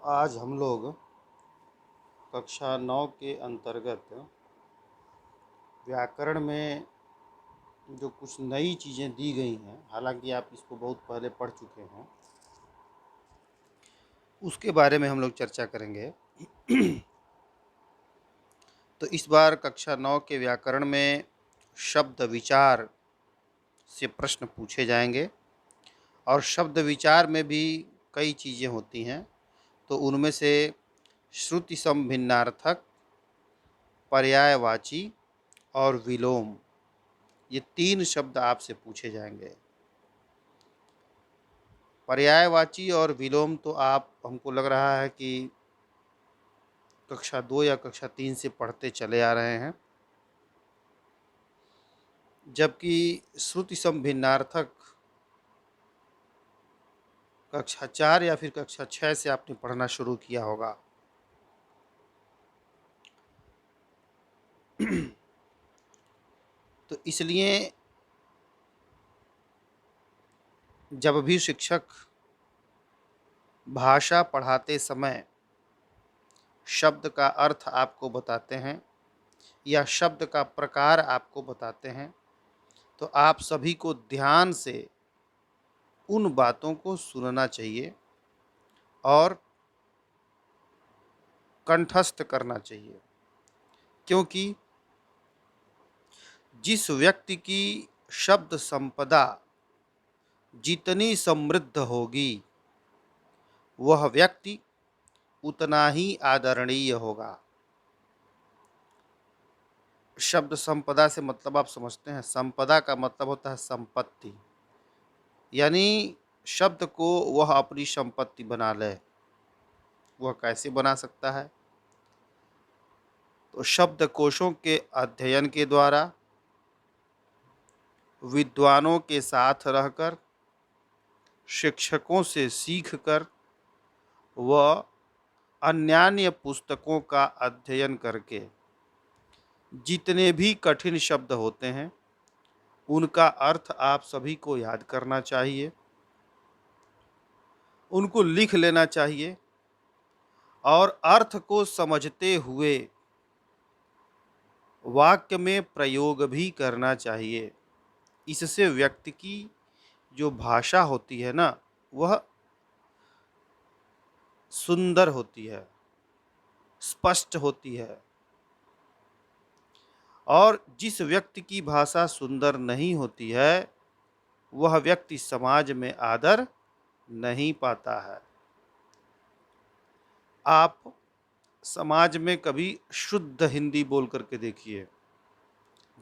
आज हम लोग कक्षा 9 के अंतर्गत व्याकरण में जो कुछ नई चीज़ें दी गई हैं, हालांकि आप इसको बहुत पहले पढ़ चुके हैं, उसके बारे में हम लोग चर्चा करेंगे। तो इस बार कक्षा 9 के व्याकरण में शब्द विचार से प्रश्न पूछे जाएंगे और शब्द विचार में भी कई चीज़ें होती हैं। तो उनमें से श्रुति समभिन्नार्थक, पर्यायवाची और विलोम, ये 3 शब्द आपसे पूछे जाएंगे। पर्यायवाची और विलोम तो आप, हमको लग रहा है कि कक्षा 2 या कक्षा 3 से पढ़ते चले आ रहे हैं, जबकि श्रुति समभिन्नार्थक कक्षा 4 या फिर कक्षा 6 से आपने पढ़ना शुरू किया होगा। तो इसलिए जब भी शिक्षक भाषा पढ़ाते समय शब्द का अर्थ आपको बताते हैं या शब्द का प्रकार आपको बताते हैं, तो आप सभी को ध्यान से उन बातों को सुनना चाहिए और कंठस्थ करना चाहिए, क्योंकि जिस व्यक्ति की शब्द संपदा जितनी समृद्ध होगी, वह व्यक्ति उतना ही आदरणीय होगा। शब्द संपदा से मतलब आप समझते हैं, संपदा का मतलब होता है संपत्ति, यानी शब्द को वह अपनी संपत्ति बना ले। वह कैसे बना सकता है? तो शब्दकोशों के अध्ययन के द्वारा, विद्वानों के साथ रहकर, शिक्षकों से सीखकर व अन्यान्य पुस्तकों का अध्ययन करके जितने भी कठिन शब्द होते हैं उनका अर्थ आप सभी को याद करना चाहिए, उनको लिख लेना चाहिए और अर्थ को समझते हुए वाक्य में प्रयोग भी करना चाहिए। इससे व्यक्ति की जो भाषा होती है ना, वह सुंदर होती है, स्पष्ट होती है। और जिस व्यक्ति की भाषा सुंदर नहीं होती है, वह व्यक्ति समाज में आदर नहीं पाता है। आप समाज में कभी शुद्ध हिंदी बोल करके देखिए।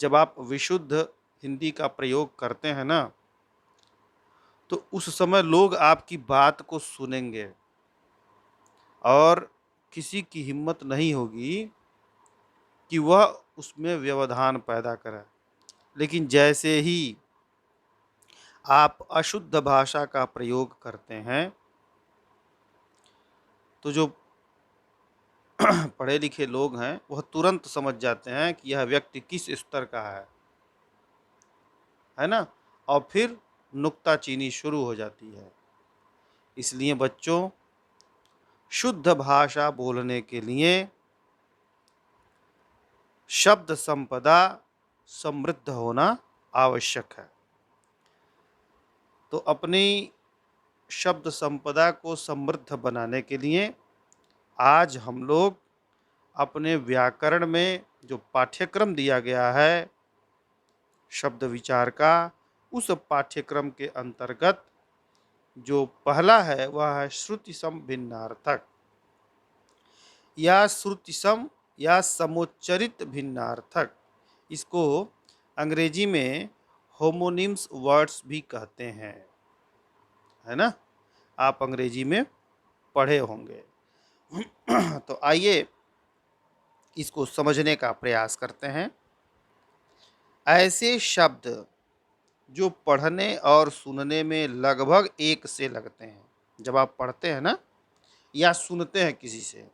जब आप विशुद्ध हिंदी का प्रयोग करते हैं ना, तो उस समय लोग आपकी बात को सुनेंगे और किसी की हिम्मत नहीं होगी कि वह उसमें व्यवधान पैदा करे। लेकिन जैसे ही आप अशुद्ध भाषा का प्रयोग करते हैं, तो जो पढ़े लिखे लोग हैं वह तुरंत समझ जाते हैं कि यह व्यक्ति किस स्तर का है ना, और फिर नुक्ताचीनी शुरू हो जाती है। इसलिए बच्चों, शुद्ध भाषा बोलने के लिए शब्द संपदा समृद्ध होना आवश्यक है। तो अपनी शब्द संपदा को समृद्ध बनाने के लिए आज हम लोग अपने व्याकरण में जो पाठ्यक्रम दिया गया है शब्द विचार का, उस पाठ्यक्रम के अंतर्गत जो पहला है वह है श्रुति सम भिन्नार्थक या श्रुति सम या समुच्चरित भिन्नार्थक। इसको अंग्रेजी में होमोनिम्स वर्ड्स भी कहते हैं, है ना। आप अंग्रेजी में पढ़े होंगे। तो आइए इसको समझने का प्रयास करते हैं। ऐसे शब्द जो पढ़ने और सुनने में लगभग एक से लगते हैं। जब आप पढ़ते हैं ना या सुनते हैं किसी से,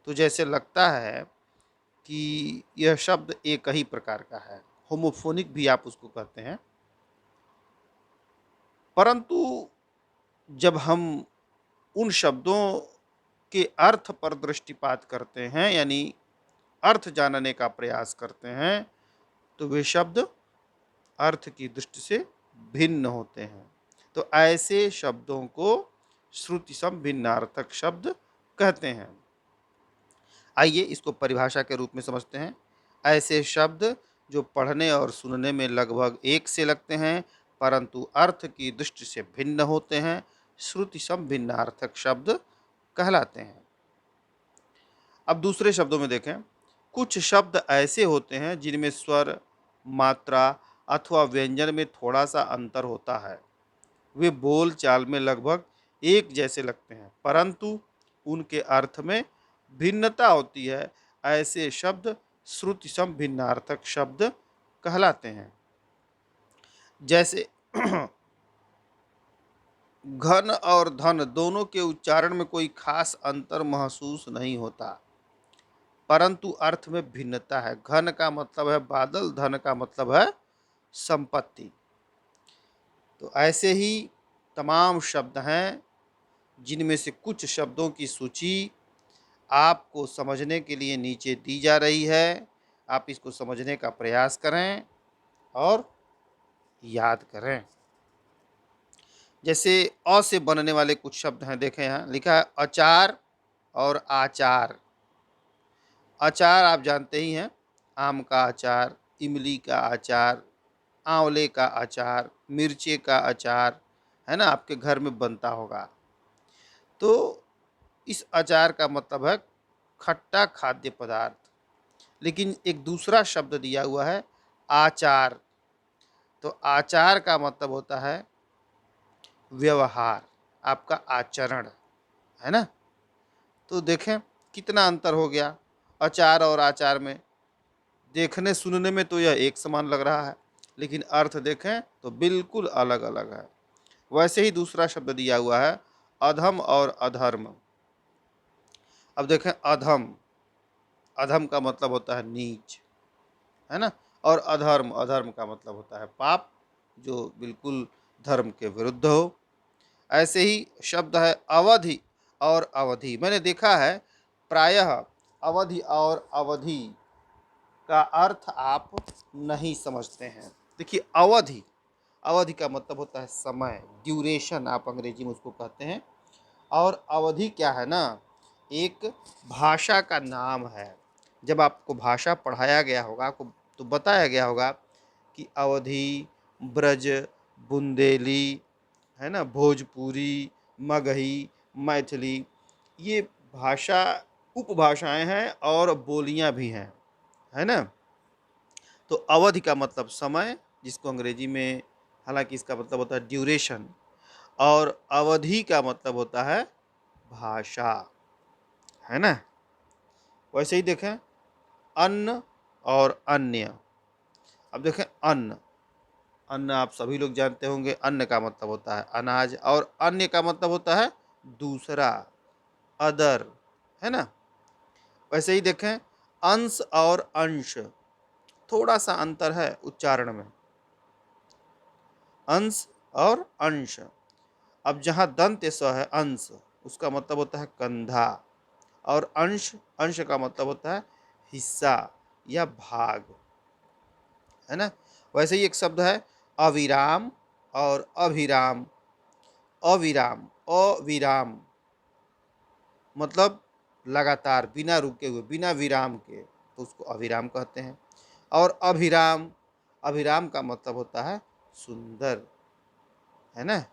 तो जैसे लगता है कि यह शब्द एक ही प्रकार का है। होमोफोनिक भी आप उसको कहते हैं। परंतु जब हम उन शब्दों के अर्थ पर दृष्टिपात करते हैं, यानी अर्थ जानने का प्रयास करते हैं, तो वे शब्द अर्थ की दृष्टि से भिन्न होते हैं। तो ऐसे शब्दों को श्रुति सम भिन्नार्थक शब्द कहते हैं। आइए इसको परिभाषा के रूप में समझते हैं। ऐसे शब्द जो पढ़ने और सुनने में लगभग एक से लगते हैं परंतु अर्थ की दृष्टि से भिन्न होते हैं, श्रुति सम भिन्नार्थक शब्द कहलाते हैं। अब दूसरे शब्दों में देखें, कुछ शब्द ऐसे होते हैं जिनमें स्वर, मात्रा अथवा व्यंजन में थोड़ा सा अंतर होता है। वे बोल चाल में लगभग एक जैसे लगते हैं परंतु उनके अर्थ में भिन्नता होती है। ऐसे शब्द श्रुति सम भिन्नार्थक शब्द कहलाते हैं। जैसे घन और धन दोनों के उच्चारण में कोई खास अंतर महसूस नहीं होता परंतु अर्थ में भिन्नता है। घन का मतलब है बादल, धन का मतलब है संपत्ति। तो ऐसे ही तमाम शब्द हैं जिनमें से कुछ शब्दों की सूची आपको समझने के लिए नीचे दी जा रही है। आप इसको समझने का प्रयास करें और याद करें। जैसे अ से बनने वाले कुछ शब्द हैं, देखें यहाँ लिखा है अचार और आचार। अचार आप जानते ही हैं, आम का अचार, इमली का अचार, आंवले का अचार, मिर्चे का अचार, है ना, आपके घर में बनता होगा। तो इस अचार का मतलब है खट्टा खाद्य पदार्थ। लेकिन एक दूसरा शब्द दिया हुआ है आचार। तो आचार का मतलब होता है व्यवहार, आपका आचरण, है ना। तो देखें कितना अंतर हो गया अचार और आचार में। देखने सुनने में तो यह एक समान लग रहा है लेकिन अर्थ देखें तो बिल्कुल अलग अलग है। वैसे ही दूसरा शब्द दिया हुआ है अधम और अधर्म। अब देखें अधम, अधम का मतलब होता है नीच, है ना, और अधर्म, अधर्म का मतलब होता है पाप, जो बिल्कुल धर्म के विरुद्ध हो। ऐसे ही शब्द है अवधि और अवधि। मैंने देखा है प्रायः अवधि और अवधि का अर्थ आप नहीं समझते हैं। देखिए अवधि, अवधि का मतलब होता है समय, ड्यूरेशन आप अंग्रेजी में उसको कहते हैं। और अवधि क्या है ना, एक भाषा का नाम है। जब आपको भाषा पढ़ाया गया होगा, आपको तो बताया गया होगा कि अवधी, ब्रज, बुंदेली, है ना, भोजपुरी, मगही, मैथिली, ये भाषा उपभाषाएं हैं और बोलियां भी हैं, है ना। तो अवधि का मतलब समय, जिसको अंग्रेजी में हालांकि इसका मतलब होता है ड्यूरेशन, और अवधि का मतलब होता है भाषा, है ना। वैसे ही देखें अन्न और अन्य। अब देखें अन्न, अन्न आप सभी लोग जानते होंगे, अन्न का मतलब होता है अनाज और अन्य का मतलब होता है दूसरा, अदर, है ना। वैसे ही देखें अंश और अंश, थोड़ा सा अंतर है उच्चारण में, अंश और अंश। अब जहाँ दंत स है अंश, उसका मतलब होता है कंधा, और अंश, अंश का मतलब होता है हिस्सा या भाग, है ना। वैसे ही एक शब्द है अविराम और अभिराम। अविराम, अविराम मतलब लगातार, बिना रुके हुए, बिना विराम के, तो उसको अविराम कहते हैं। और अभिराम, अभिराम का मतलब होता है सुंदर, है ना।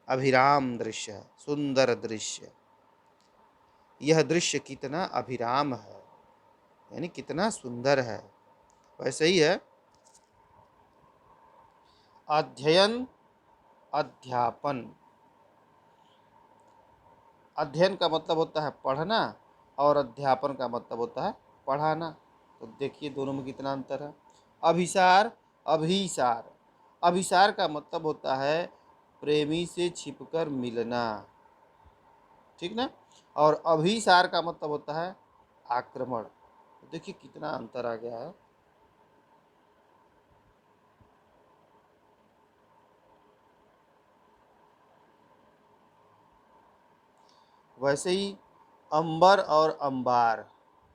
अभिराम दृश्य, सुंदर दृश्य, यह दृश्य कितना अभिराम है, यानी कितना सुंदर है। वैसे ही है अध्ययन, अध्यापन। अध्ययन का मतलब होता है पढ़ना और अध्यापन का मतलब होता है पढ़ाना। तो देखिए दोनों में कितना अंतर है। अभिसार, अभिसार, अभिसार का मतलब होता है प्रेमी से छिपकर मिलना, ठीक ना। और अभिसार का मतलब होता है आक्रमण। तो देखिए कितना अंतर आ गया है। वैसे ही अंबर और अंबार।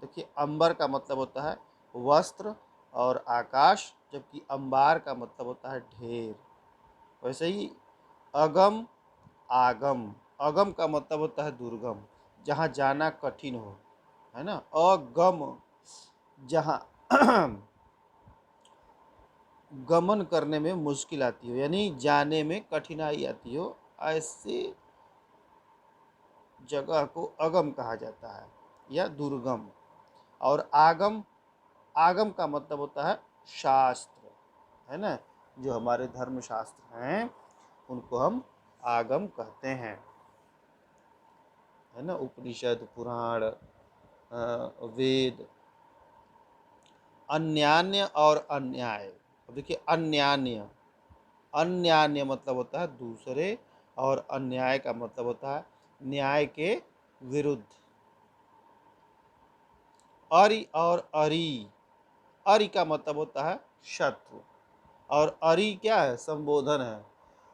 देखिए अंबर का मतलब होता है वस्त्र और आकाश, जबकि अंबार का मतलब होता है ढेर। वैसे ही अगम, आगम। अगम का मतलब होता है दुर्गम, जहाँ जाना कठिन हो, है ना। अगम, जहाँ गमन करने में मुश्किल आती हो, यानी जाने में कठिनाई आती हो, ऐसे जगह को अगम कहा जाता है या दुर्गम। और आगम, आगम का मतलब होता है शास्त्र, है ना। जो हमारे धर्म शास्त्र हैं उनको हम आगम कहते हैं, है ना। उपनिषद, पुराण, वेद। अन्यान्य और अन्याय। अब देखिए अन्यान्य, अन्यान्य मतलब होता है दूसरे, और अन्याय का मतलब होता है न्याय के विरुद्ध। अरि और अरि, अरि का मतलब होता है शत्रु, और अरि क्या है, संबोधन है।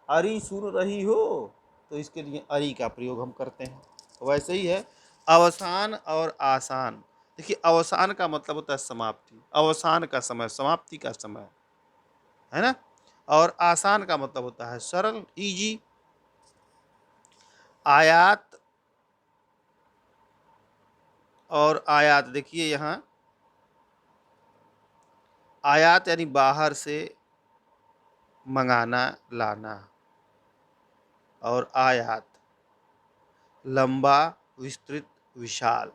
अरि सुन रही हो, तो इसके लिए अरि का प्रयोग हम करते हैं। वैसे ही है अवसान और आसान। देखिए अवसान का मतलब होता है समाप्ति, अवसान का समय, समाप्ति का समय, है ना। और आसान का मतलब होता है सरल, इजी। आयात और आयात, देखिए यहाँ आयात यानी बाहर से मंगाना, लाना। और आयात लंबा, विस्तृत, विशाल।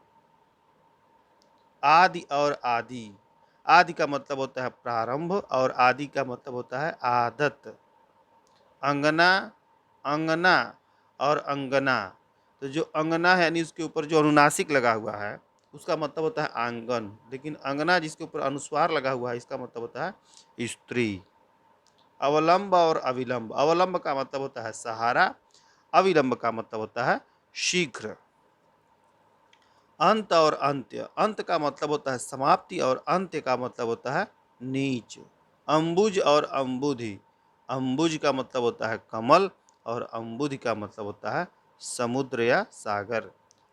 आदि और आदि, आदि का मतलब होता है प्रारंभ, और आदि का मतलब होता है आदत। अंगना, अंगना और अंगना। तो जो अंगना है यानी उसके ऊपर जो अनुनासिक लगा हुआ है उसका मतलब होता है आंगन, लेकिन अंगना जिसके ऊपर अनुस्वार लगा हुआ है इसका मतलब होता है स्त्री। अवलंब और अविलंब, अवलंब का मतलब होता है सहारा, अविलंब का मतलब होता है शीघ्र। अंत और अंत्य, अंत का मतलब होता है समाप्ति, और अंत्य का मतलब होता है नीच। अंबुज और अंबुधि, अंबुज का मतलब होता है कमल, और अंबुधि का मतलब होता है समुद्र या सागर।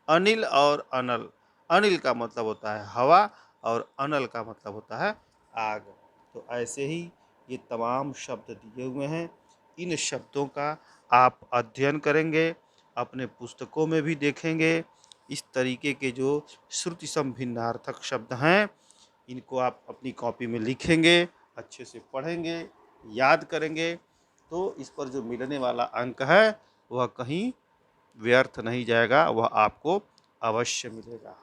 अनिल और अनल, अनिल का मतलब होता है हवा, और अनल का मतलब होता है आग। तो ऐसे ही ये तमाम शब्द दिए हुए हैं। इन शब्दों का आप अध्ययन करेंगे, अपने पुस्तकों में भी देखेंगे। इस तरीके के जो श्रुति संभिन्नार्थक शब्द हैं इनको आप अपनी कॉपी में लिखेंगे, अच्छे से पढ़ेंगे, याद करेंगे, तो इस पर जो मिलने वाला अंक है वह कहीं व्यर्थ नहीं जाएगा, वह आपको अवश्य मिलेगा।